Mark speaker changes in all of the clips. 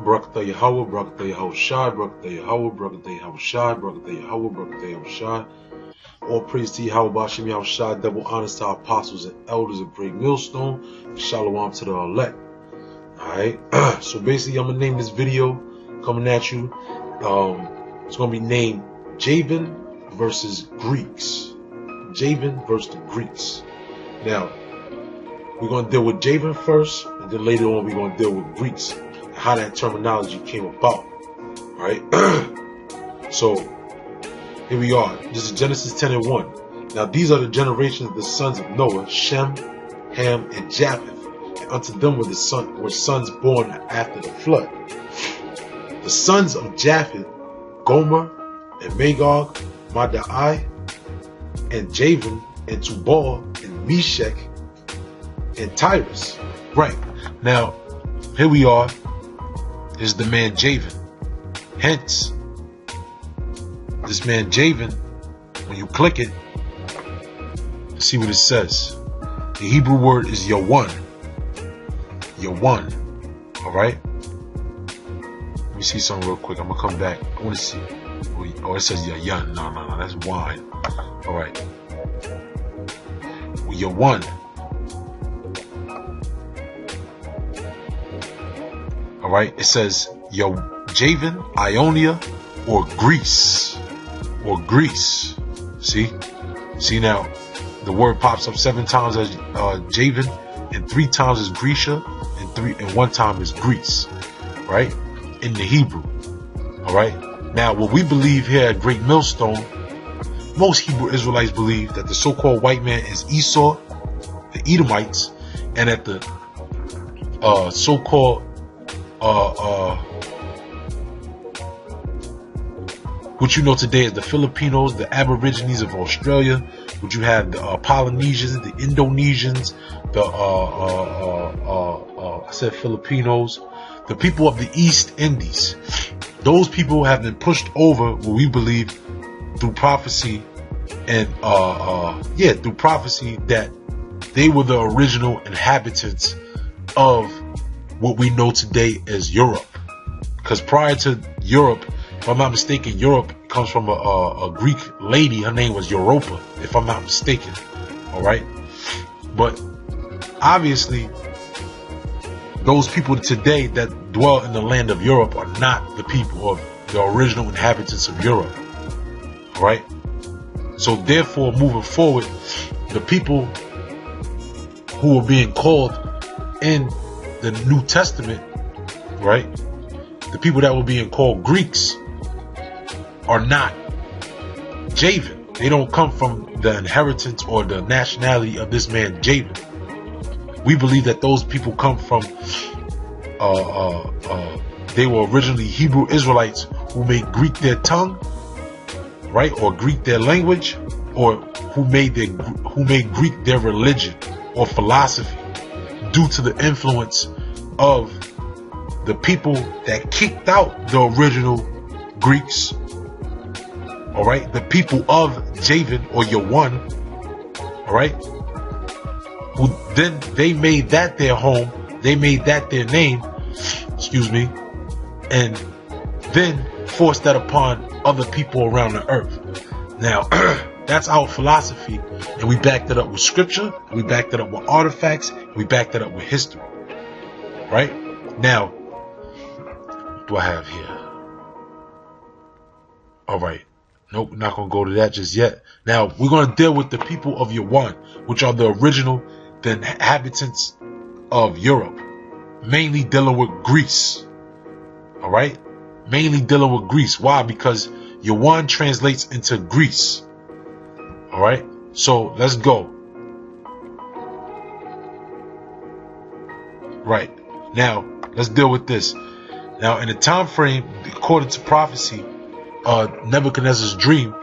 Speaker 1: Barakatah Yahweh, Barakatah Yahweh Shai, Barakatah Yahweh, Barakatah Yahweh Shai, Barakatah Yahweh, Barakatah Yahweh Shai. All praise to Yahweh Bashim Yahweh Shai, double honors to our apostles and elders of Great Millstone, and shalom to the elect. Alright, so basically I'm going to name this video coming at you. It's going to be named Javan versus Greeks. Javan versus the Greeks. Now, we're going to deal with Javan first, and then later on we're going to deal with Greeks, and how that terminology came about. Alright, so here we are. This is Genesis 10 and 1. Now these are the generations of the sons of Noah, Shem, Ham, and Japheth. And unto them were sons born after the flood. The sons of Japheth, Gomer, and Magog, Madai, and Javan, and Tubal, and Meshach, and Tyrus. Right. Now, here we are. Is the man Javan. Hence, this man Javan, when you click it, see what it says. The Hebrew word is Yawan. Yawan. Alright? Let me see something real quick. I'm going to come back. I want to see. Oh, it says Yayan. No. That's wine. Alright. Yawan. Alright? It says Javan, Ionia, or Greece. Or Greece. See now, the word pops up 7 times as Javan, and 3 times as Grecia, and 1 time as Greece, right? In the Hebrew. All right. Now, what we believe here at Great Millstone, most Hebrew Israelites believe that the so-called white man is Esau, the Edomites, and that the so-called what you know today as the Filipinos, the Aborigines of Australia, which you have the Polynesians, the Indonesians, the I said Filipinos, the people of the East Indies. Those people have been pushed over, what we believe, through prophecy, and through prophecy, that they were the original inhabitants of what we know today as Europe. Because prior to Europe, if I'm not mistaken, Europe comes from a Greek lady. Her name was Europa, if I'm not mistaken. All right. But obviously, those people today that dwell in the land of Europe are not the people of the original inhabitants of Europe. All right. So therefore, moving forward, the people who are being called in the New Testament, right? The people that were being called Greeks are not Javan. They don't come from the inheritance or the nationality of this man Javan. We believe that those people come from they were originally Hebrew Israelites who made Greek their tongue, right? Or Greek their language, or who made Greek their religion or philosophy, due to the influence of the people that kicked out the original Greeks. All right, the people of Javan or Yawan, all right, who then they made that their home, they made that their name, excuse me, and then forced that upon other people around the earth. Now, that's our philosophy, and we backed it up with scripture, we backed it up with artifacts, we backed it up with history. Right? Now, what do I have here? All right. Nope, not going to go to that just yet. Now, we're going to deal with the people of Yawan, which are the original, the inhabitants of Europe. Mainly dealing with Greece. All right? Mainly dealing with Greece. Why? Because Yawan translates into Greece. All right? So, let's go. Right. Now, let's deal with this. Now, in the time frame, according to prophecy, Nebuchadnezzar's dream,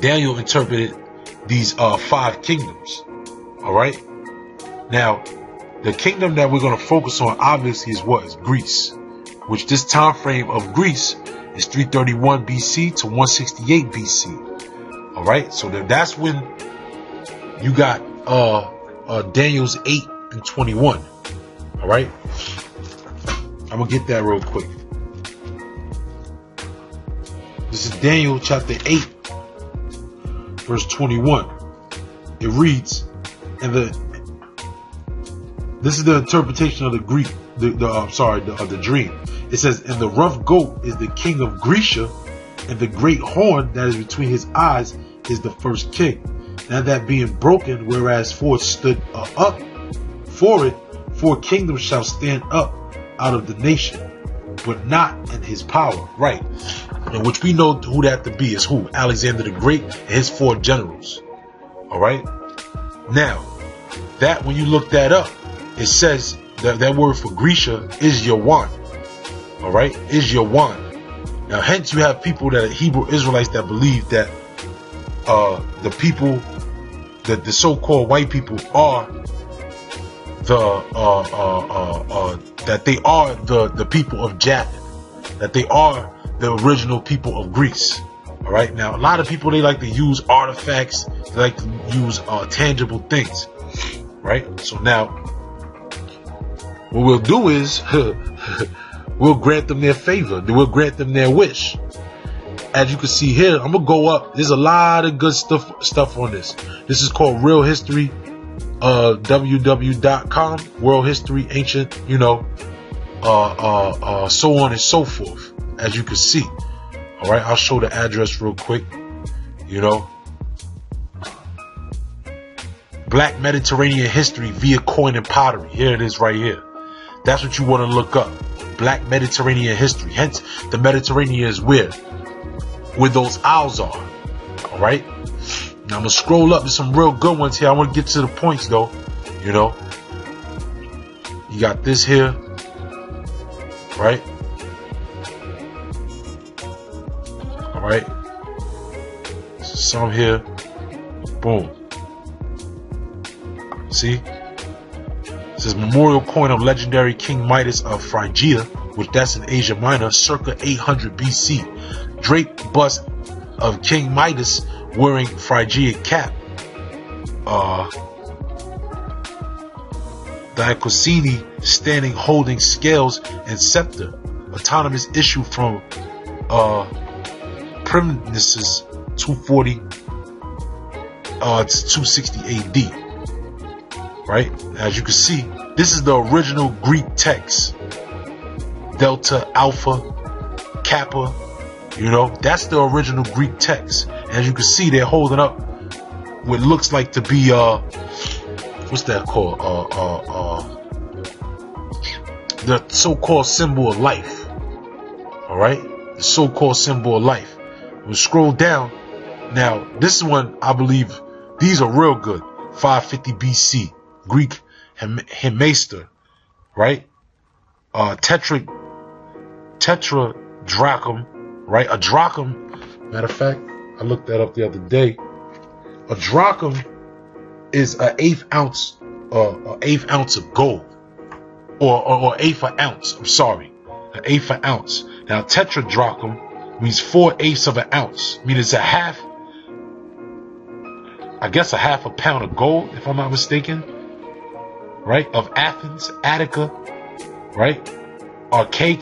Speaker 1: Daniel interpreted these 5 kingdoms. All right. Now, the kingdom that we're going to focus on, obviously, is what? Is Greece, which this time frame of Greece is 331 BC to 168 BC. All right. So that's when you got Daniel's 8 and 21. All right. I'm going to get that real quick. This is Daniel chapter 8, verse 21. It reads, this is the interpretation of the Greek, the dream. It says, and the rough goat is the king of Grecia, and the great horn that is between his eyes is the first king. Now that being broken, whereas four stood up for it, 4 kingdoms shall stand up out of the nation, but not in his power. Right. And which we know who that to be is who? Alexander the Great and his 4 generals. All right. Now, that when you look that up, it says that word for Grecia is Javan. All right, is Javan. Now, hence you have people that are Hebrew Israelites that believe that the people, that the so-called white people are that they are the people of Javan, that they are the original people of Greece. All right. Now, a lot of people, they like to use artifacts. They like to use tangible things. Right. So now, what we'll do is we'll grant them their favor. We'll grant them their wish. As you can see here, I'm gonna go up. There's a lot of good stuff on this. This is called Real History. www.com. World History, Ancient. So on and so forth. As you can see. All right. I'll show the address real quick. Black Mediterranean history via coin and pottery. Here it is right here. That's what you want to look up. Black Mediterranean history. Hence, the Mediterranean is where those isles are. All right. Now I'm gonna scroll up. There's some real good ones here. I want to get to the points though. You got this here, right? All right. Some here. Boom. See? It says memorial coin of legendary King Midas of Phrygia, which that's in Asia Minor, circa 800 BC. Draped bust of King Midas wearing Phrygian cap. Diocletian standing holding scales and scepter. Autonomous issue from Primisus 240 to 260 AD. Right? As you can see, this is the original Greek text. Delta, Alpha, Kappa. That's the original Greek text. As you can see, they're holding up what looks like to be what's that called? The so-called symbol of life. All right, the so-called symbol of life. We'll scroll down. Now, this one, I believe, these are real good. 550 BC, Greek hemaster, right? Tetradrachm, right? A drachm. Matter of fact, I looked that up the other day. A drachm is an eighth ounce of gold, or eighth of ounce. I'm sorry, an eighth of ounce. Now, tetradrachm means 4/8 of an ounce. I mean, it's a half a pound of gold, if I'm not mistaken. Right? Of Athens, Attica, right? Archaic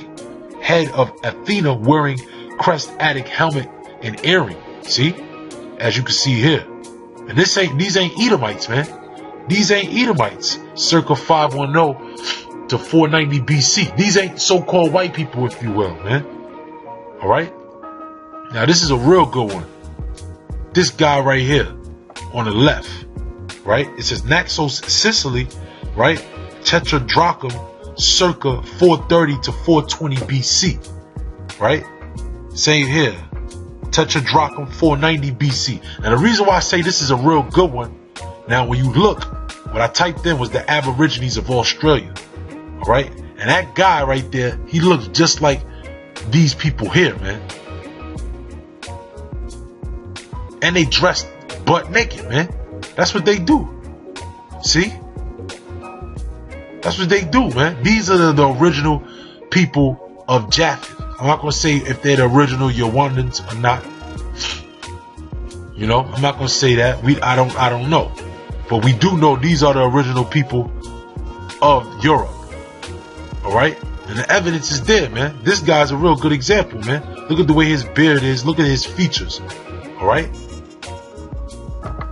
Speaker 1: head of Athena wearing crest, Attic helmet, and earring. See? As you can see here. And these ain't Edomites, man. These ain't Edomites. Circa 510 to 490 BC. These ain't so-called white people, if you will, man. All right? Now, this is a real good one. This guy right here on the left, right? It says Naxos, Sicily, right? Tetradrachm, circa 430 to 420 BC, right? Same here. Tetradrachm, 490 BC. Now, the reason why I say this is a real good one, now when you look, what I typed in was the Aborigines of Australia, all right? And that guy right there, he looks just like these people here, man. And they dressed butt naked, man. That's what they do. See? That's what they do, man. These are the original people of Javan. I'm not going to say if they're the original Yawandans or not. I'm not going to say that. I don't know. But we do know these are the original people of Europe. All right? And the evidence is there, man. This guy's a real good example, man. Look at the way his beard is. Look at his features. All right?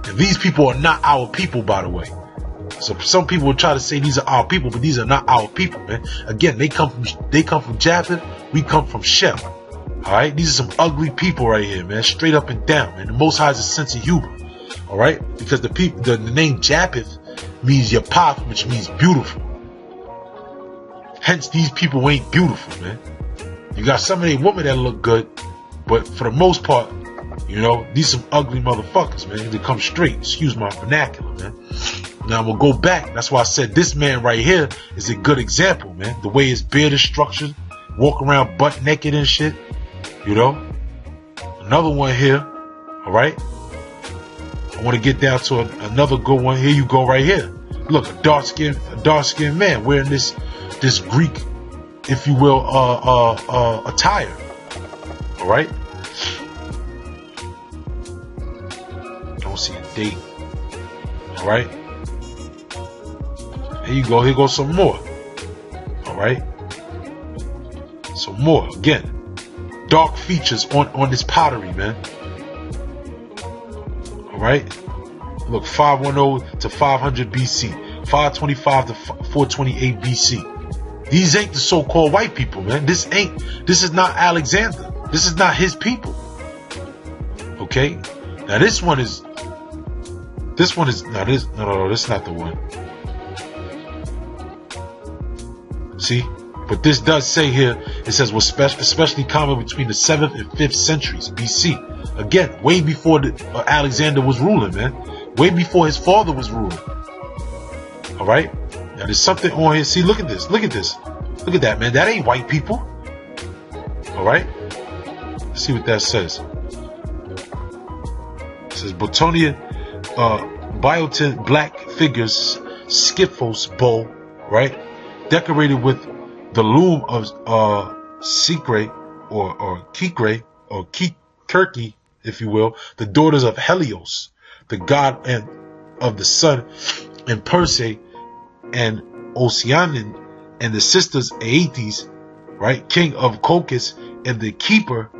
Speaker 1: And these people are not our people, by the way. So some people will try to say these are our people, but these are not our people, man. Again, they come from Javan. We come from Shem. All right? These are some ugly people right here, man. Straight up and down, man. The Most High has a sense of humor. All right? Because the name Japheth means Yapath, which means beautiful. Hence, these people ain't beautiful, man. You got some of these women that look good, but for the most part, you know, these some ugly motherfuckers, man. They come straight. Excuse my vernacular, man. Now, we'll go back. That's why I said this man right here is a good example, man. The way his beard is structured, walk around butt naked and shit, you know. Another one here, all right. I want to get down to another good one. Here you go right here. Look, a dark-skinned man wearing this Greek, if you will, attire. All right. Don't see a date. All right. Here you go. Here goes some more. All right. Some more. Again, dark features on this pottery, man. All right. Look, 510 to 500 BC, 525 to 428 BC. These ain't the so-called white people, man. This is not Alexander. This is not his people. Okay? Now this is not the one. See? But this does say here, it says was especially common between the 7th and 5th centuries BC. Again, way before Alexander was ruling, man. Way before his father was ruling. All right? Now there's something on here. See, look at this. Look at this. Look at that, man. That ain't white people. All right? Let's see what that says. It says Botonia, biotin black figures, Skyphos bowl, right? Decorated with the loom of Sikre or Kikre or Kirky, if you will, the daughters of Helios, the god of the sun, and Perse and Oceanin, and the sisters Aeetes, right, king of Colchis, and the keeper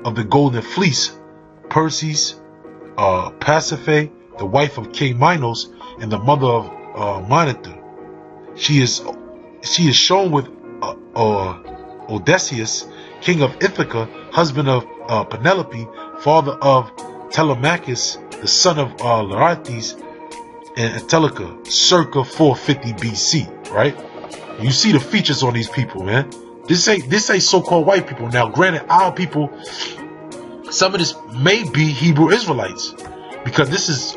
Speaker 1: of the golden fleece, Perses, Pasiphae, the wife of King Minos, and the mother of Monitor. She is shown with Odysseus, king of Ithaca, husband of Penelope, father of Telemachus, the son of Laertes and Antelica, circa 450 BC, right? You see the features on these people, man. This ain't so-called white people. Now, granted, our people, some of this may be Hebrew Israelites, because this is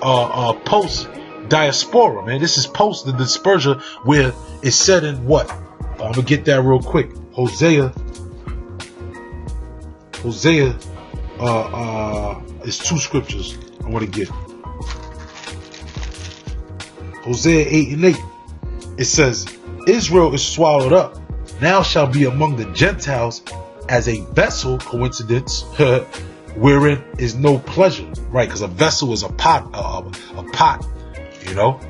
Speaker 1: post diaspora, man. This is post the dispersion, where it's said in what? I'm gonna get that real quick. Hosea. It's two scriptures I want to get. Hosea 8 and 8. It says, Israel is swallowed up, now shall be among the Gentiles as a vessel, coincidence, wherein is no pleasure, right? Because a vessel is a pot, you know.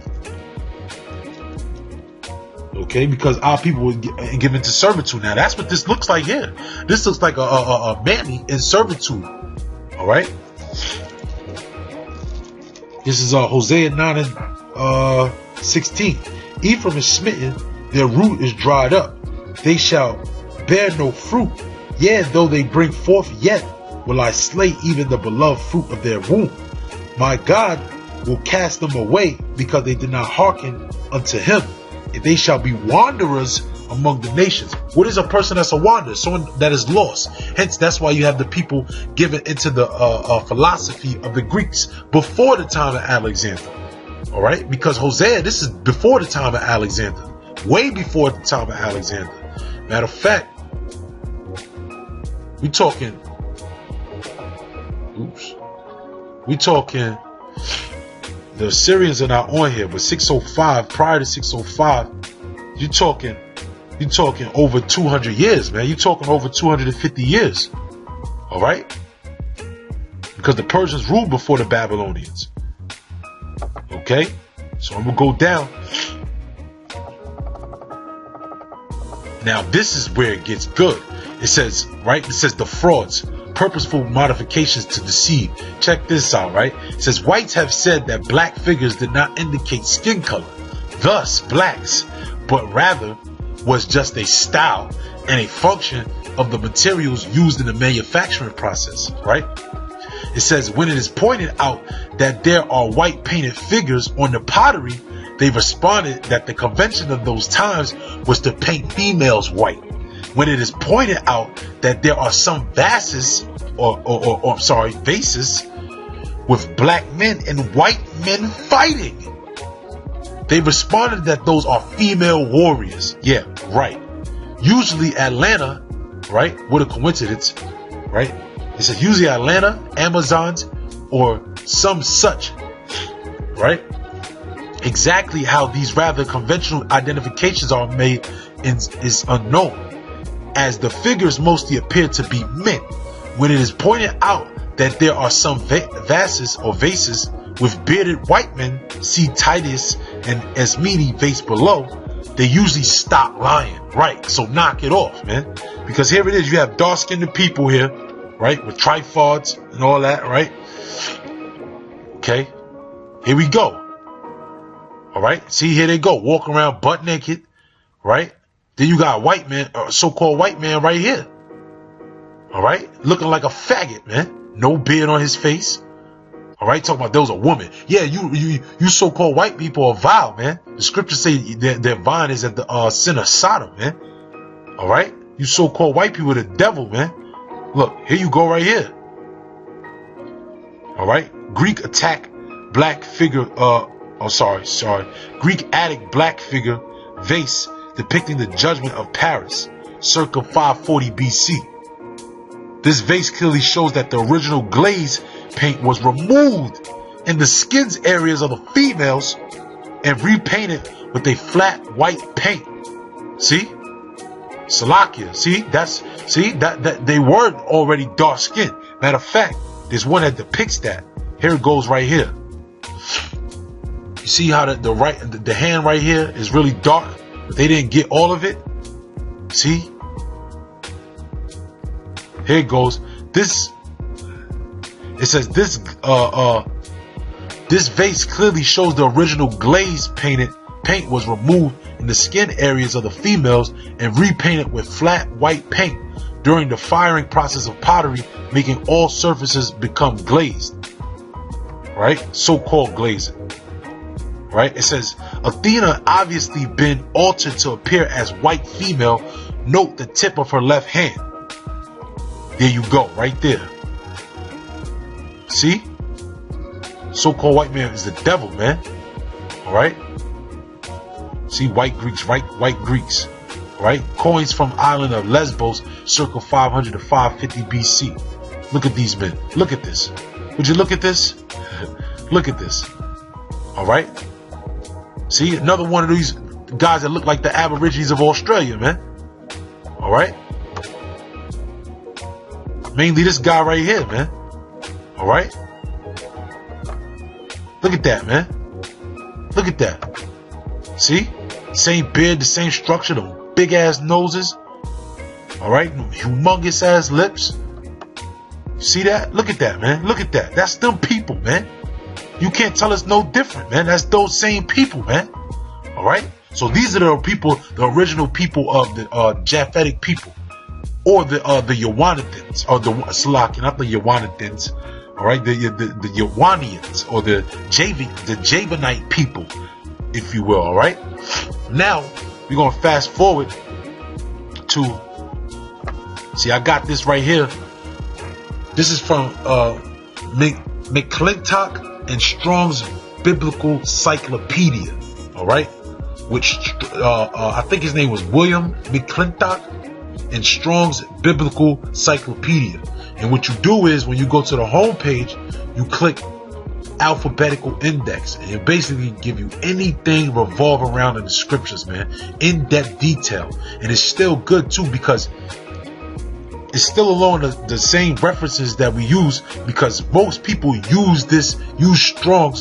Speaker 1: Okay, because our people were given to servitude. Now that's what this looks like here. This looks like a man in servitude. All right. This is Hosea 9 and 16. Ephraim is smitten, their root is dried up. They shall bear no fruit. Yea, though they bring forth, yet will I slay even the beloved fruit of their womb. My God will cast them away, because they did not hearken unto him. And they shall be wanderers among the nations. What is a person that's a wanderer? Someone that is lost. Hence, that's why you have the people given into the philosophy of the Greeks before the time of Alexander. All right? Because Hosea, this is before the time of Alexander. Way before the time of Alexander. Matter of fact, we talking the Assyrians are not on here, but 605, prior to 605, you're talking over 200 years, man. You're talking over 250 years. All right? Because the Persians ruled before the Babylonians. Okay? So I'm going to go down. Now, this is where it gets good. It says, right? It says the frauds, purposeful modifications to deceive. Check this out, right? It says whites have said that black figures did not indicate skin color, thus blacks, but rather was just a style and a function of the materials used in the manufacturing process, right? It says when it is pointed out that there are white painted figures on the pottery, they responded that the convention of those times was to paint females white. When it is pointed out that there are some vases, vases with black men and white men fighting, they responded that those are female warriors. Yeah, right. Usually Atlanta, right? What a coincidence, right? It says usually Atlanta, Amazons, or some such, right? Exactly how these rather conventional identifications are made is unknown, as the figures mostly appear to be men. When it is pointed out that there are some vases with bearded white men, see Titus and Esmini vase below, they usually stop lying, right? So knock it off, man. Because here it is, you have dark-skinned people here, right? With trifods and all that, right? Okay, here we go. All right, see, here they go, walking around butt naked, right? Then you got a white man, so-called white man right here. All right, looking like a faggot, man. No beard on his face. All right, talking about there was a woman. Yeah, you so-called white people are vile, man. The scriptures say their vine is at the sin of Sodom, man. All right, you so-called white people are the devil, man. Look, here you go right here. All right, Greek attack black figure. Greek Attic black figure vase depicting the judgment of Paris, circa 540 BC. This vase clearly shows that the original glaze paint was removed in the skins areas of the females and repainted with a flat white paint. See? Salakia. See? That they were already dark skinned. Matter of fact, there's one that depicts that. Here it goes right here. You see how the hand right here is really dark, but they didn't get all of it. See? Here it goes. It says this vase clearly shows the original glaze paint was removed in the skin areas of the females and repainted with flat white paint during the firing process of pottery, making all surfaces become glazed. Right? So-called glazing. Right? It says Athena obviously been altered to appear as white female. Note the tip of her left hand. There you go, right there. See? So-called white man is the devil, man. All right? See, white Greeks, right? White Greeks. Right? Coins from island of Lesbos, circa 500 to 550 BC. Look at these men. Look at this. Would you look at this? Look at this. All right? See, another one of these guys that look like the Aborigines of Australia, man. All right? Mainly this guy right here, man. All right? Look at that, man. Look at that. See? Same beard, the same structure, the big ass noses. All right? Humongous ass lips. See that? Look at that, man. Look at that. That's them people, man. You can't tell us no different, man. That's those same people, man. All right? So these are the people, the original people of the Japhetic people. Or the Yawanidans, or the Salaki, not the Yawanidans. All right, the Yawanians, or the Javanite people, if you will. All right. Now we're gonna fast forward to. See, I got this right here. This is from McClintock and Strong's Biblical Cyclopedia. All right, which I think his name was William McClintock and Strong's Biblical Cyclopedia. And what you do is when you go to the home page, you click alphabetical index, and it basically give you anything revolve around in the scriptures, man, in-depth detail. And it's still good too, because it's still along the same references that we use, because most people use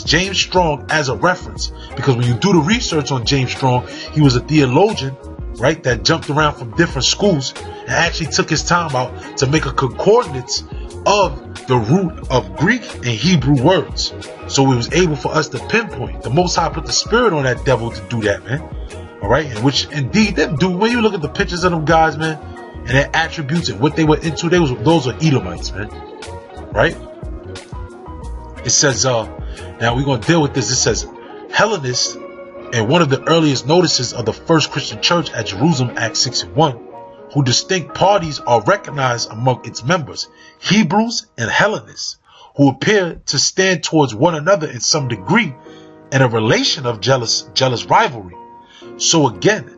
Speaker 1: James Strong as a reference, because when you do the research on James Strong, he was a theologian, right, that jumped around from different schools and actually took his time out to make a concordance of the root of Greek and Hebrew words. So it was able for us to pinpoint. The Most High put the spirit on that devil to do that, man. All right, and which indeed they do. When you look at the pictures of them guys, man, and their attributes and what they were into, those were Edomites, man. Right? It says, now we're going to deal with this. It says, Hellenists, and one of the earliest notices of the first Christian church at Jerusalem, Acts 61, who distinct parties are recognized among its members, Hebrews and Hellenists, who appear to stand towards one another in some degree in a relation of jealous rivalry. So again,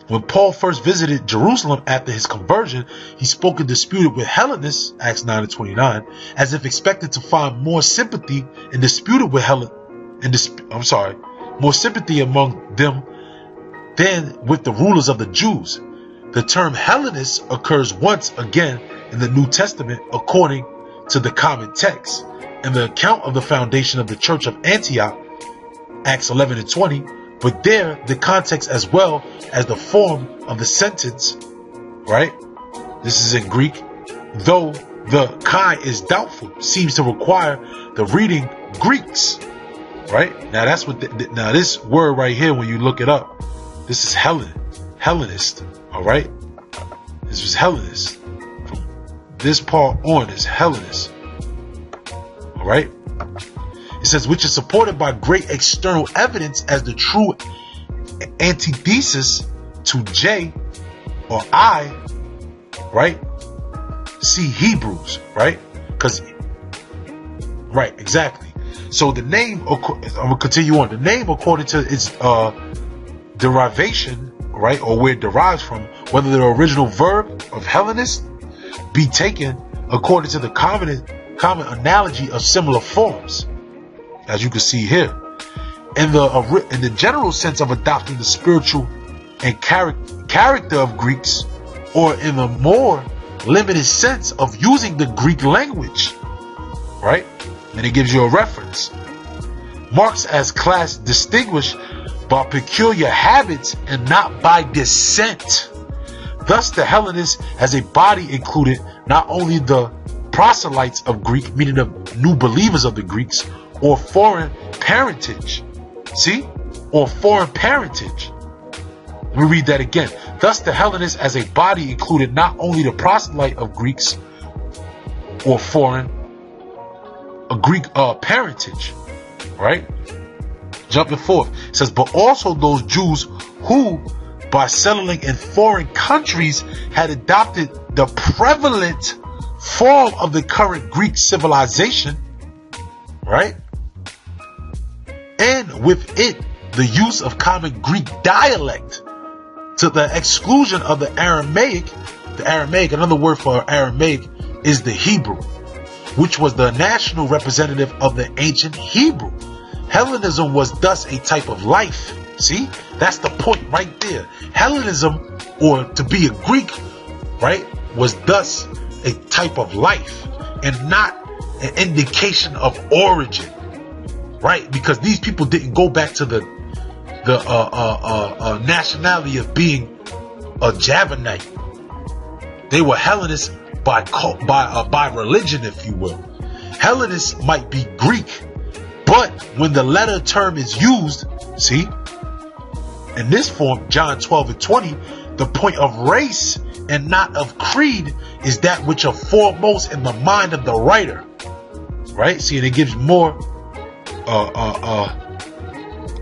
Speaker 1: when Paul first visited Jerusalem after his conversion, he spoke and disputed with Hellenists, Acts 9-29, as if expected to find more sympathy and disputed with more sympathy among them than with the rulers of the Jews. The term Hellenist occurs once again in the New Testament according to the common text. In the account of the foundation of the church of Antioch, Acts 11-20, but there the context as well as the form of the sentence, right? This is in Greek, though the chi is doubtful, seems to require the reading Greeks, right? Now that's what, now this word right here, when you look it up, this is Hellenist, all right? This is Hellenist. From this part on is Hellenist, all right? It says, which is supported by great external evidence as the true antithesis to J or I, right? See Hebrews, right? Because, right, exactly. So the name, I'm going to continue on. The name, according to its derivation, right, or where it derives from, whether the original verb of Hellenist be taken according to the common analogy of similar forms, as you can see here, in the general sense of adopting the spiritual and character of Greeks, or in the more limited sense of using the Greek language, right? And it gives you a reference. Marks as class distinguished by peculiar habits and not by descent. Thus the Hellenist as a body included not only the proselytes of Greek, meaning the new believers of the Greeks, or foreign parentage. See? Or foreign parentage. Let me read that again. Thus the Hellenists as a body included not only the proselyte of Greeks or foreign, a Greek parentage. Right? Jumping forth. It says, but also those Jews who, by settling in foreign countries, had adopted the prevalent form of the current Greek civilization, right? And with it, the use of common Greek dialect to the exclusion of the Aramaic. The Aramaic, another word for Aramaic, is the Hebrew, which was the national representative of the ancient Hebrew. Hellenism was thus a type of life. See, that's the point right there. Hellenism, or to be a Greek, right, was thus a type of life and not an indication of origin, right? Because these people didn't go back to the nationality of being a Javanite. They were Hellenists by religion, if you will. Hellenists might be Greek, but when the letter term is used, see, in this form, John 12:20, the point of race and not of creed is that which are foremost in the mind of the writer, right? See, and it gives more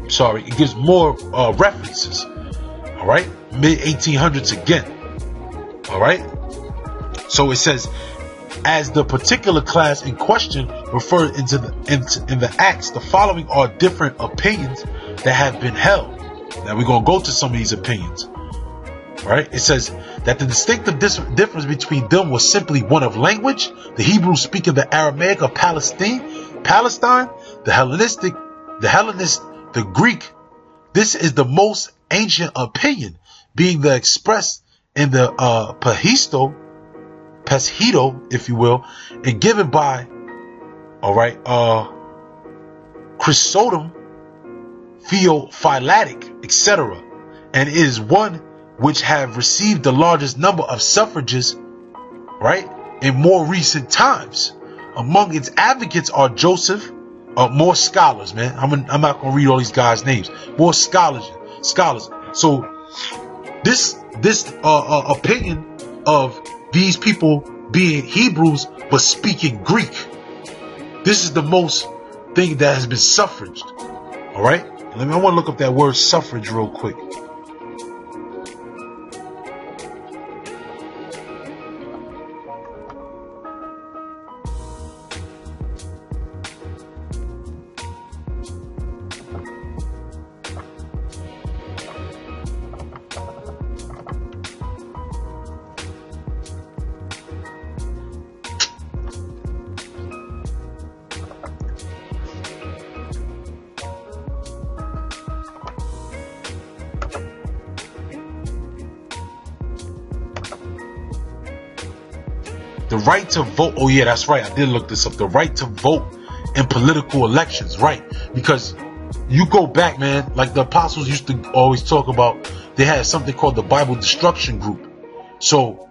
Speaker 1: it gives more references, all right? Mid-1800s again, all right? So it says, as the particular class in question referred in the Acts, the following are different opinions that have been held. Now we're going to go to some of these opinions, right? It says that the distinctive difference between them was simply one of language. The Hebrews speaking the Aramaic of Palestine, the Hellenist, the Greek. This is the most ancient opinion, being the expressed in the Peshido, if you will, and given by, all right, Chrysostom, Theophylact, etc. And it is one which have received the largest number of suffrages, right, in more recent times. Among its advocates are Joseph, more scholars, man. I'm not gonna read all these guys' names. More scholars. So this opinion of these people being Hebrews but speaking Greek, this is the most thing that has been suffraged. All right. I want to look up that word suffrage real quick. The right to vote. Oh yeah, that's right. I did look this up. The right to vote in political elections. Right. Because you go back, man, like the apostles used to always talk about, they had something called the Bible Destruction Group. So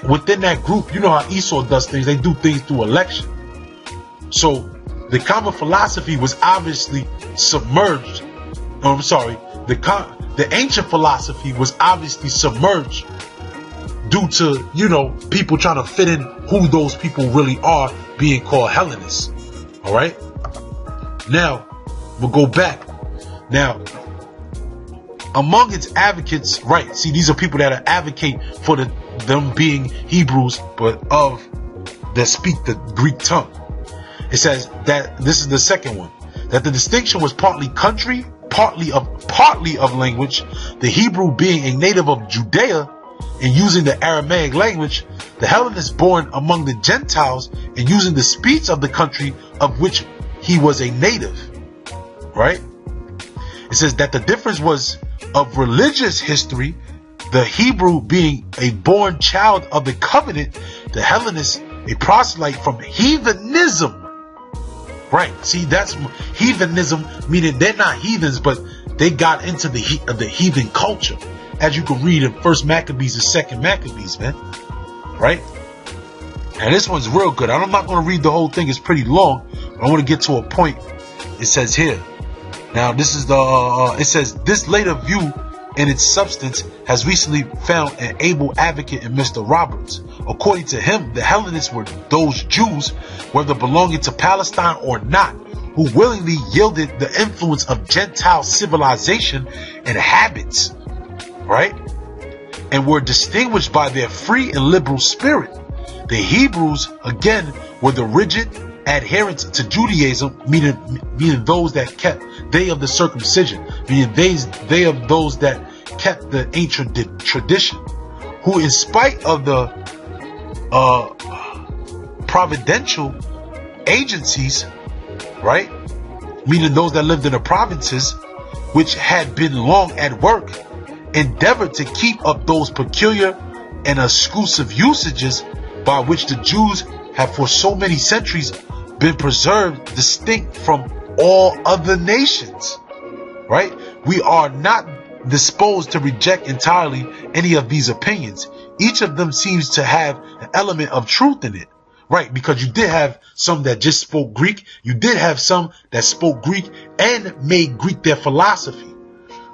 Speaker 1: within that group, you know how Esau does things. They do things through election. So the common philosophy was obviously submerged. Oh, I'm sorry. The ancient philosophy was obviously submerged due to, you know, people trying to fit in who those people really are, being called Hellenists. All right. Now we'll go back. Now, among its advocates, right? See, these are people that advocate for them being Hebrews, but that speak the Greek tongue. It says that this is the second one, that the distinction was partly country, partly of language. The Hebrew being a native of Judea and using the Aramaic language, the Hellenist born among the Gentiles and using the speech of the country of which he was a native. Right? It says that the difference was of religious history, the Hebrew being a born child of the covenant, the Hellenist a proselyte from heathenism. Right? See, that's heathenism, meaning they're not heathens, but they got into the heathen culture, as you can read in 1 Maccabees and 2 Maccabees, man. Right? And this one's real good. I'm not going to read the whole thing. It's pretty long, but I want to get to a point. It says here. Now, this is it says, this later view in its substance has recently found an able advocate in Mr. Roberts. According to him, the Hellenists were those Jews, whether belonging to Palestine or not, who willingly yielded the influence of Gentile civilization and habits, right? And were distinguished by their free and liberal spirit. The Hebrews, again, were the rigid adherents to Judaism, meaning those that kept they of the circumcision, meaning they of those that kept the ancient tradition, who in spite of the providential agencies, right, meaning those that lived in the provinces, which had been long at work, endeavored to keep up those peculiar and exclusive usages by which the Jews have for so many centuries been preserved distinct from all other nations. Right? We are not disposed to reject entirely any of these opinions. Each of them seems to have an element of truth in it. Right? Because you did have some that just spoke Greek. You did have some that spoke Greek and made Greek their philosophy.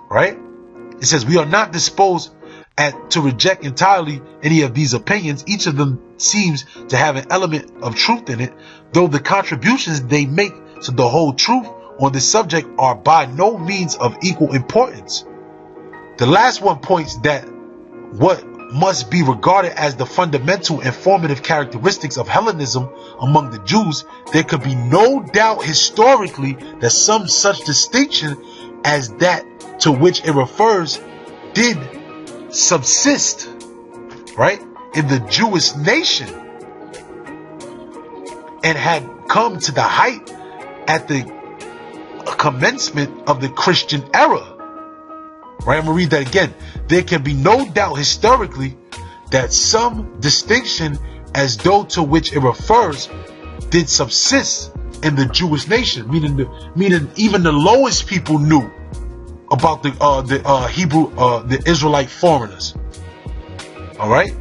Speaker 1: Right? It says we are not disposed to reject entirely any of these opinions. Each of them seems to have an element of truth in it, though the contributions they make to the whole truth on this subject are by no means of equal importance. The last one points that what must be regarded as the fundamental and formative characteristics of Hellenism among the Jews, there could be no doubt historically that some such distinction as that to which it refers did subsist, right, in the Jewish nation, and had come to the height at the commencement of the Christian era. Right, I'm gonna read that again. There can be no doubt historically that some distinction as though to which it refers did subsist in the Jewish nation, meaning even the lowest people knew about the Israelite foreigners. All right,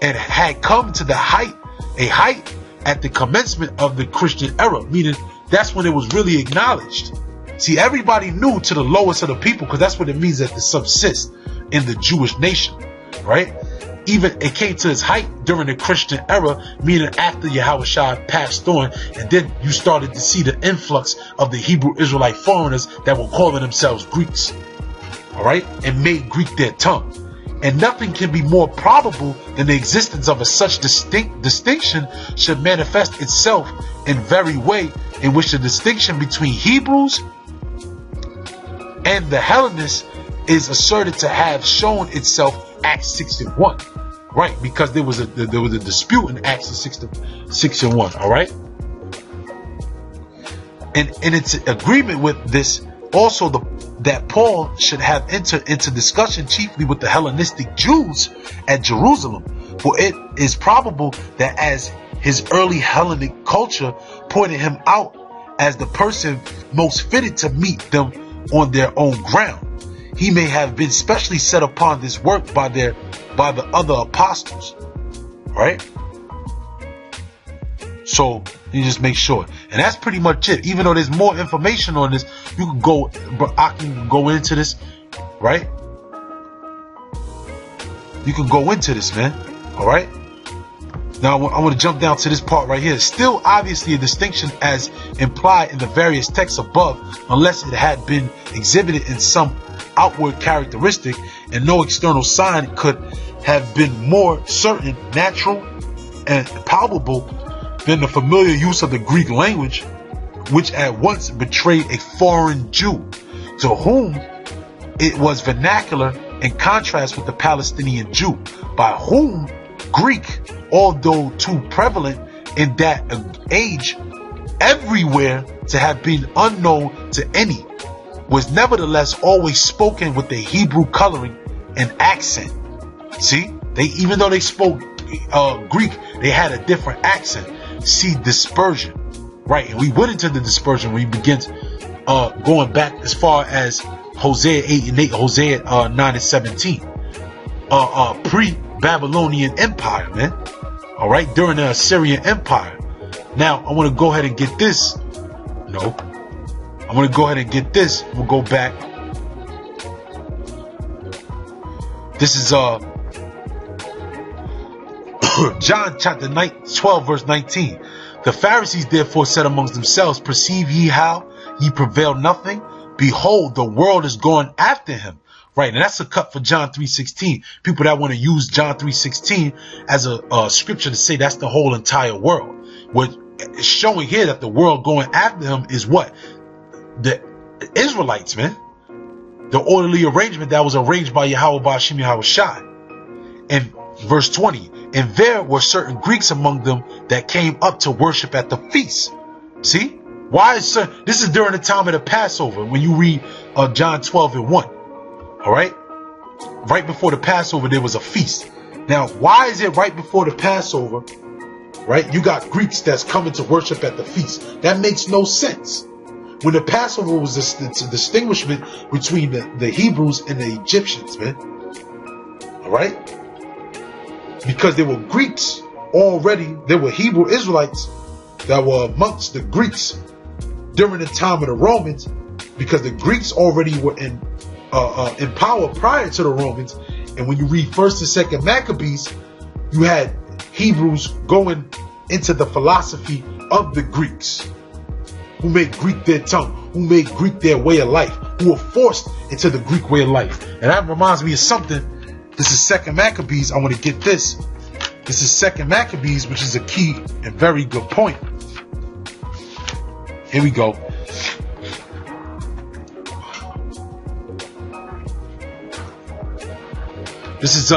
Speaker 1: and had come to a height at the commencement of the Christian era, meaning that's when it was really acknowledged. See, everybody knew to the lowest of the people, because that's what it means that to subsist in the Jewish nation, right? Even it came to its height during the Christian era, meaning after Yahushua passed on, and then you started to see the influx of the Hebrew Israelite foreigners that were calling themselves Greeks, all right, and made Greek their tongue. And nothing can be more probable than the existence of such distinction should manifest itself in very way in which the distinction between Hebrews and the Hellenists is asserted to have shown itself Acts 6:1, right? Because there was a dispute in Acts 6:1, all right? And in its agreement with this, also that Paul should have entered into discussion chiefly with the Hellenistic Jews at Jerusalem, for it is probable that as his early Hellenic culture pointed him out as the person most fitted to meet them on their own ground, he may have been specially set upon this work by the other apostles, right? So you just make sure, and that's pretty much it. Even though there's more information on this, you can go, but I can go into this, right? You can go into this, man. All right. Now I want to jump down to this part right here. Still, obviously, a distinction as implied in the various texts above, unless it had been exhibited in some outward characteristic, and no external sign could have been more certain, natural, and palpable than the familiar use of the Greek language, which at once betrayed a foreign Jew, to whom it was vernacular, in contrast with the Palestinian Jew, by whom Greek, although too prevalent in that age everywhere to have been unknown to any, was nevertheless always spoken with the Hebrew coloring and accent. See, even though they spoke Greek, they had a different accent. See, dispersion, right? And we went into the dispersion when we begin going back as far as Hosea 8:8, Hosea 9:17, pre-Babylonian Empire, man. All right, during the Assyrian Empire. Now I want to go ahead and get this. No, I'm going to go ahead and get this. We'll go back. This is John chapter 12 verse 19. The Pharisees therefore said amongst themselves, perceive ye how ye prevail nothing? Behold, the world is going after him. Right, and that's a cut for John 3:16. People that want to use John 3:16 as a scripture to say that's the whole entire world. What is showing here that the world going after him is what? The Israelites, man. The orderly arrangement that was arranged by Yahweh Ba'ashim Yahushai. And verse 20, and there were certain Greeks among them that came up to worship at the feast. See? Why is this is during the time of the Passover when you read John 12:1. All right? Right before the Passover, there was a feast. Now, why is it right before the Passover, right? You got Greeks that's coming to worship at the feast. That makes no sense. When the Passover was the distinguishment between the Hebrews and the Egyptians, man. All right? Because there were Greeks already. There were Hebrew Israelites that were amongst the Greeks during the time of the Romans, because the Greeks already were in power prior to the Romans. And when you read 1st and 2nd Maccabees, you had Hebrews going into the philosophy of the Greeks, who made Greek their tongue, who made Greek their way of life, who were forced into the Greek way of life. And that reminds me of something. This is 2nd Maccabees. I want to get this. This is 2nd Maccabees, which is a key and very good point. Here we go. This is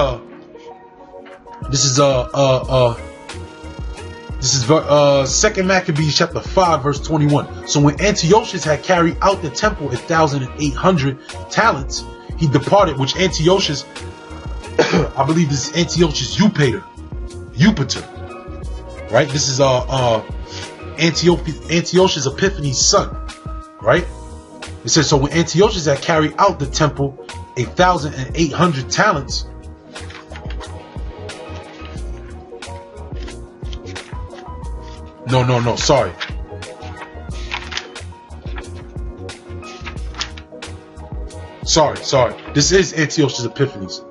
Speaker 1: 2nd Maccabees chapter 5 verse 21. So when Antiochus had carried out the temple 1,800 talents, he departed, which Antiochus, I believe this is Antiochus Eupator, right? This is Antiochus Epiphanes' son, right? It says, so when Antiochus had carried out the temple 1,800 talents, sorry. Sorry. This is Antiochus Epiphanes.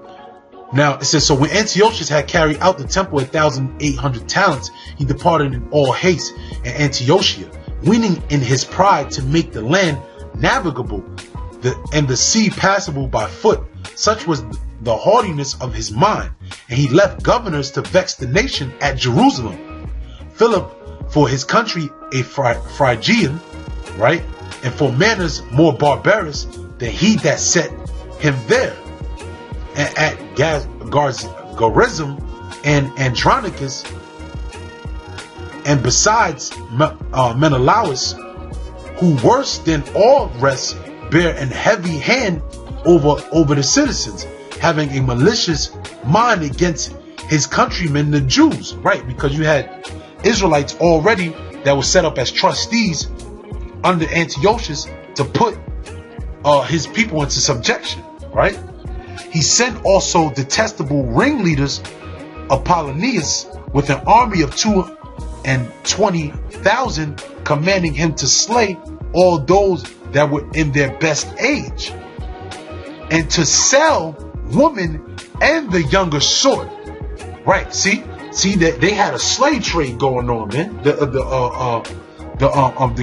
Speaker 1: Now, it says, so when Antiochus had carried out the temple 1,800 talents, he departed in all haste in Antiochia, weening in his pride to make the land navigable and the sea passable by foot. Such was the haughtiness of his mind, and he left governors to vex the nation at Jerusalem. Philip, for his country a Phrygian, right, and for manners more barbarous than he that set him there, and at Garizim and Andronicus, and besides Menelaus, who worse than all rest bear an heavy hand over the citizens, having a malicious mind against his countrymen the Jews, right? Because you had Israelites already that were set up as trustees under Antiochus to put his people into subjection, right? He sent also detestable ringleaders, Apollonius, with an army of 220,000, commanding him to slay all those that were in their best age, and to sell women and the younger sort. Right? See that they had a slave trade going on, man. The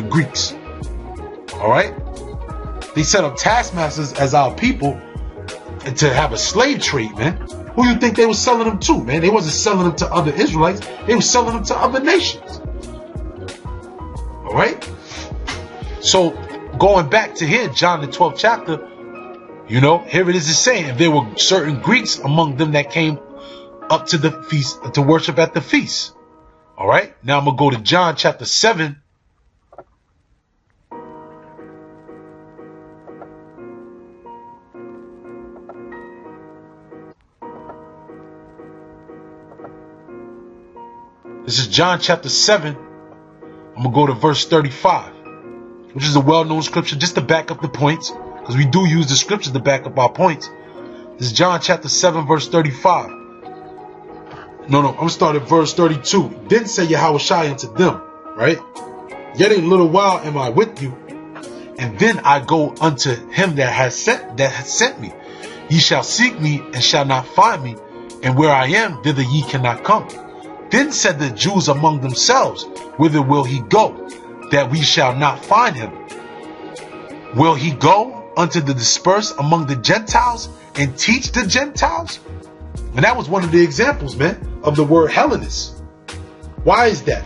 Speaker 1: Greeks. All right. They set up taskmasters as our people to have a slave trade, man. Who you think they were selling them to, man? They wasn't selling them to other Israelites. They were selling them to other nations. All right. So going back to here, John the 12th chapter, here it is saying there were certain Greeks among them that came up to the feast to worship at the feast. All right. Now I'm going to go to John chapter 7. This is John chapter 7. I'm going to go to verse 35, which is a well-known scripture just to back up the points, because we do use the scriptures to back up our points. This is John chapter 7, verse 35. I'm going to start at verse 32. Then said Yahushua unto them, right? Yet a little while am I with you, and then I go unto him that has sent me. Ye shall seek me and shall not find me, and where I am, thither ye cannot come. Then said the Jews among themselves, whither will he go, that we shall not find him? Will he go unto the dispersed among the Gentiles and teach the Gentiles? And that was one of the examples, man, of the word Hellenist. Why is that?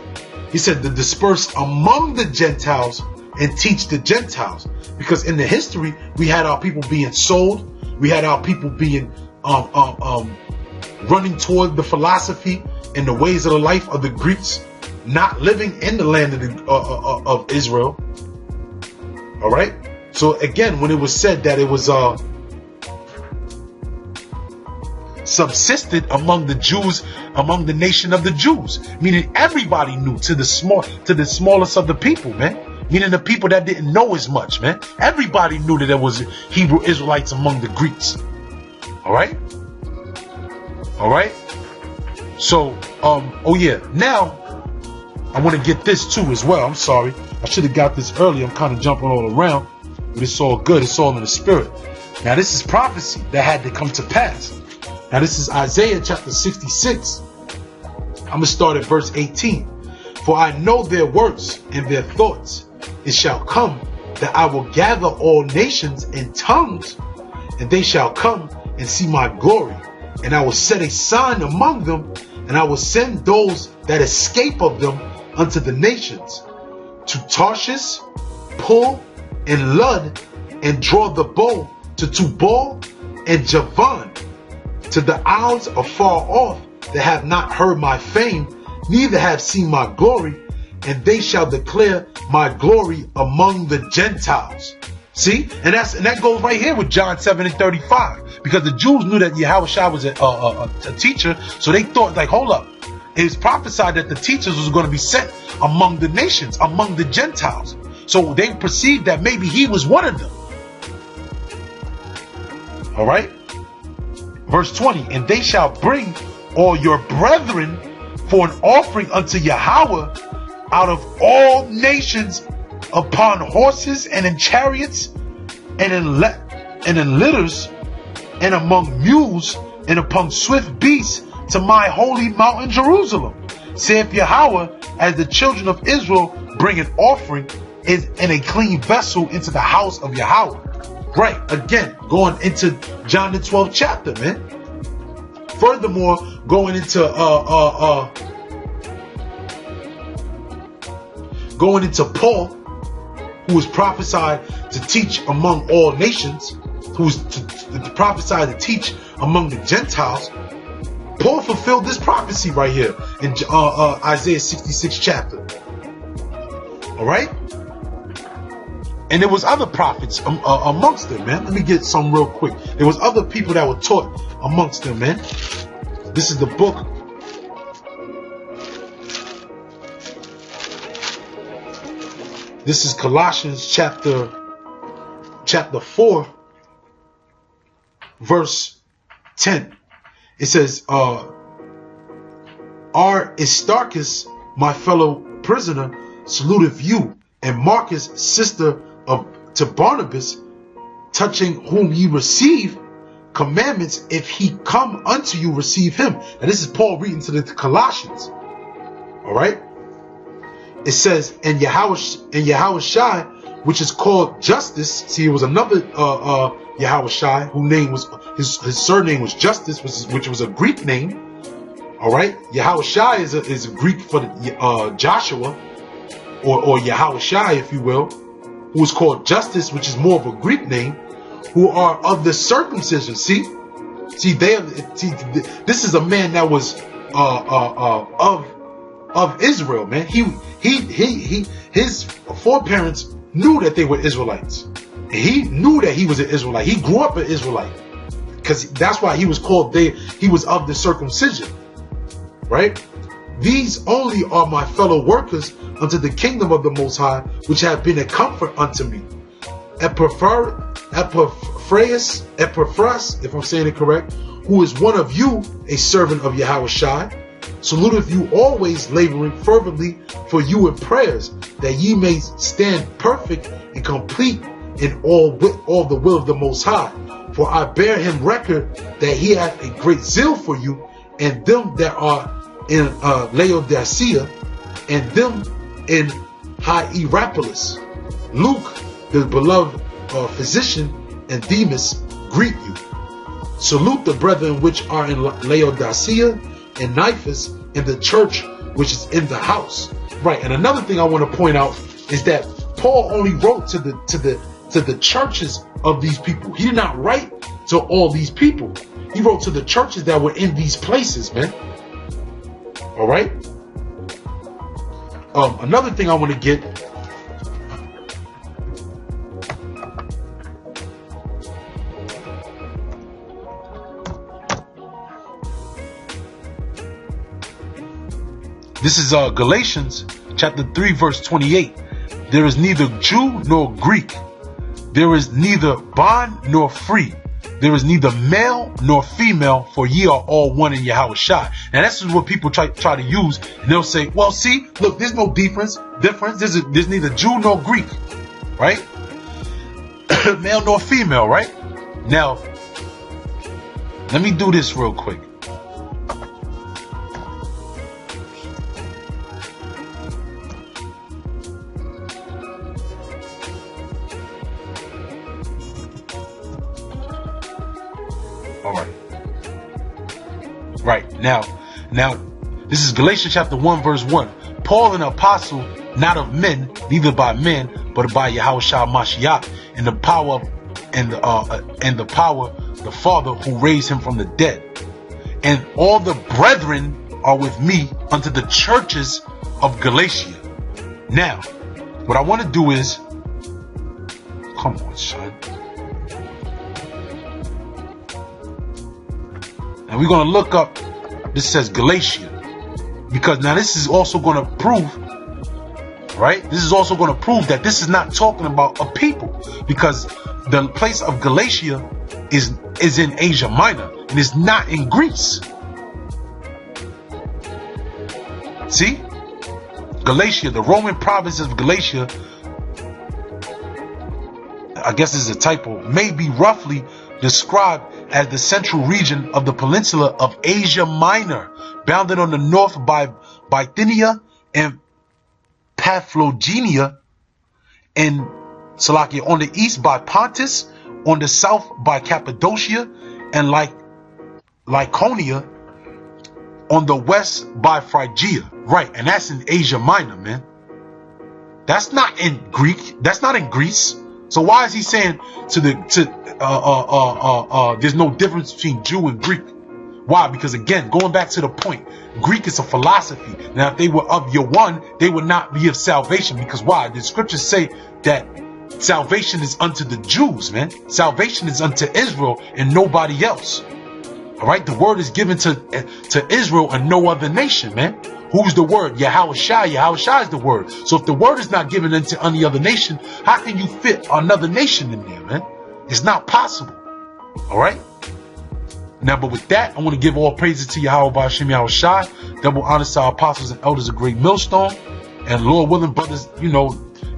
Speaker 1: He said the dispersed among the Gentiles and teach the Gentiles. Because in the history, we had our people being sold. We had our people being running toward the philosophy and the ways of the life of the Greeks, not living in the land of Israel. All right. So again, when it was said that it was subsisted among the Jews, among the nation of the Jews, meaning everybody knew, to the smallest of the people, man. Meaning the people that didn't know as much, man. Everybody knew that there was Hebrew Israelites among the Greeks. All right. All right. So, oh yeah, now I want to get this too as well. I'm sorry. I should have got this earlier. I'm kind of jumping all around, but it's all good. It's all in the spirit. Now, this is prophecy that had to come to pass. Now, this is Isaiah chapter 66. I'm going to start at verse 18. For I know their works and their thoughts. It shall come that I will gather all nations and tongues, and they shall come and see my glory. And I will set a sign among them, and I will send those that escape of them unto the nations, to Tarshish, Pul, and Lud, and draw the bow, to Tubal and Javan, to the isles afar off that have not heard my fame, neither have seen my glory, and they shall declare my glory among the Gentiles. See, and that goes right here with John 7 and 35, because the Jews knew that Yahushua was a teacher, so they thought, like, hold up, it was prophesied that the teachers was going to be sent among the nations, among the Gentiles. So they perceived that maybe he was one of them. All right. Verse 20, and they shall bring all your brethren for an offering unto Yahweh out of all nations, upon horses and in chariots and in litters and among mules and upon swift beasts, to my holy mountain Jerusalem. Saith Yahweh, as the children of Israel bring an offering is in a clean vessel into the house of Yahweh. Right, again, going into John the 12th chapter, man. Furthermore, going into Paul, who was prophesied to teach among all nations, who was prophesied to teach among the Gentiles. Paul fulfilled this prophecy right here in Isaiah 66 chapter. All right. And there was other prophets amongst them, man. Let me get some real quick. There was other people that were taught amongst them, man. This is the book. This is Colossians chapter 4, verse 10. It says, Aristarchus, my fellow prisoner, saluteth you, and Marcus, sister to Barnabas, touching whom ye receive commandments, if he come unto you, receive him. Now this is Paul reading to the Colossians. All right. It says, and Yahweh Shai, which is called Justice. See, it was another Yahweh Shai, whose name was his surname was Justice, which was a Greek name. All right. Yahweh Shai is a Greek for the, Joshua, or Yahweh Shai, if you will, who is called Justice, which is more of a Greek name, who are of the circumcision. See, this is a man that was of Israel, man. His foreparents knew that they were Israelites. He knew that he was an Israelite. He grew up an Israelite, because that's why he was called. He was of the circumcision, right? These only are my fellow workers unto the kingdom of the Most High, which have been a comfort unto me. Epaphras, if I'm saying it correct, who is one of you, a servant of Yahweh Shai, saluteth you always, laboring fervently for you in prayers, that ye may stand perfect and complete in all the will of the Most High. For I bear him record that he hath a great zeal for you, and them that are in Laodicea, and them in Hierapolis. Luke, the beloved physician, and Demas greet you. Salute the brethren which are in Laodicea, and Nymphas, in the church which is in the house. Right. And another thing I want to point out is that Paul only wrote to the churches of these people. He did not write to all these people. He wrote to the churches that were in these places, man. All right. Another thing I want to get. This is Galatians chapter 3 verse 28. There is neither Jew nor Greek. There is neither bond nor free. There is neither male nor female, for ye are all one in Yahweh Shai. Now this is what people try to use, and they'll say, well, see, look, there's no difference. There's neither Jew nor Greek, right? Male nor female, right? Now, let me do this real quick. All right. Right. Now, this is Galatians chapter 1, verse 1. Paul, an apostle, not of men, neither by men, but by Yahweh Shai Mashiach, and the power the Father who raised him from the dead. And all the brethren are with me unto the churches of Galatia. Now, what I want to do is, come on, son. And we're going to look up, this says Galatia, because now this is also going to prove, right? This is also going to prove that this is not talking about a people, because the place of Galatia is in Asia Minor, and it's not in Greece. See? Galatia, the Roman province of Galatia, I guess this is a typo, may be roughly described as the central region of the peninsula of Asia Minor, bounded on the north by Bithynia and Paphlagonia, and Salakia on the east by Pontus, on the south by Cappadocia and Lycaonia, on the west by Phrygia. Right, and that's in Asia Minor, man. That's not in Greek. That's not in Greece. So why is he saying there's no difference between Jew and Greek? Why? Because again, going back to the point, Greek is a philosophy. Now, if they were of Javan, they would not be of salvation. Because why? The scriptures say that salvation is unto the Jews, man. Salvation is unto Israel and nobody else. All right, the word is given to Israel and no other nation, man. Who's the word? Yahushua. Yahushua is the word. So if the word is not given unto any other nation, how can you fit another nation in there, man? It's not possible. All right. Now, but with that, I want to give all praises to Yahweh Ba'ashem Yahushua. Double honors to our apostles and elders of Great Millstone. And Lord willing, brothers,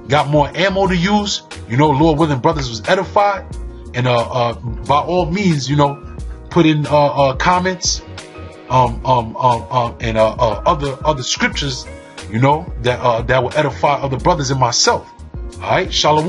Speaker 1: got more ammo to use. Lord willing, brothers was edified. And by all means, put in comments and other scriptures, that will edify other brothers and myself. All right, Shalom.